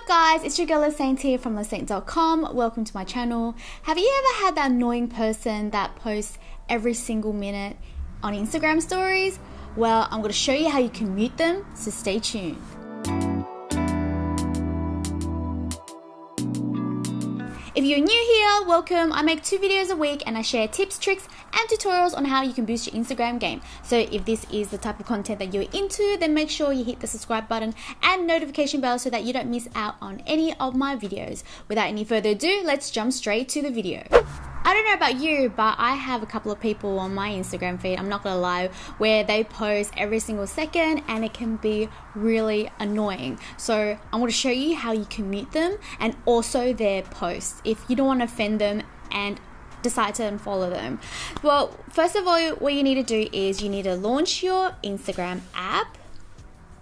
guys, it's your girl LaSaint here from LaSaint.com. Welcome to my channel. Have you ever had that annoying person that posts every single minute on Instagram stories? Well, I'm going to show you how you can mute them, so stay tuned. If you're new here, welcome. I make 2 videos a week and I share tips, tricks, and tutorials on how you can boost your Instagram game. So if this is the type of content that you're into, then make sure you hit the subscribe button and notification bell so that you don't miss out on any of my videos. Without any further ado, let's jump straight to the video. I don't know about you, but I have a couple of people on my Instagram feed, I'm not gonna lie, where they post every single second and it can be really annoying. So I'm gonna show you how you can mute them and also their posts if you don't want to offend them and decide to unfollow them. Well, first of all, what you need to do is you need to launch your Instagram app.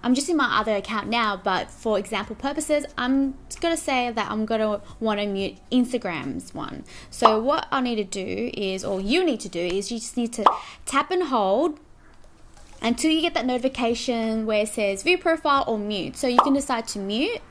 I'm just in my other account now, but for example purposes, I'm just gonna say that I'm gonna want to mute Instagram's one. So what I need to do is, or you need to do is, you just need to tap and hold until you get that notification where it says view profile or mute. So you can decide to mute,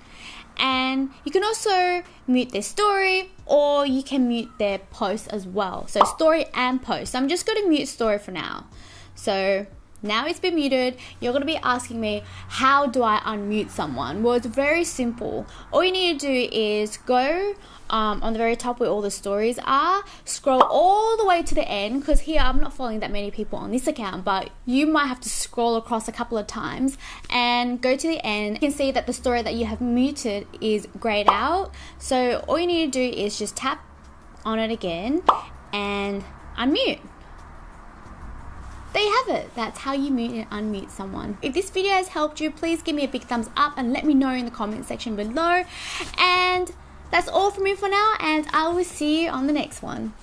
and you can also mute their story, or you can mute their post as well. So story and post. So I'm just going to mute story for now. So now it's been muted. You're going to be asking me, how do I unmute someone? Well, it's very simple. All you need to do is go on the very top where all the stories are, scroll all the way to the end, because here I'm not following that many people on this account, but you might have to scroll across a couple of times and go to the end. You can see that the story that you have muted is grayed out. So all you need to do is just tap on it again and unmute. There you have it. That's how you mute and unmute someone. If this video has helped you, please give me a big thumbs up and let me know in the comment section below. And that's all from me for now, and I will see you on the next one.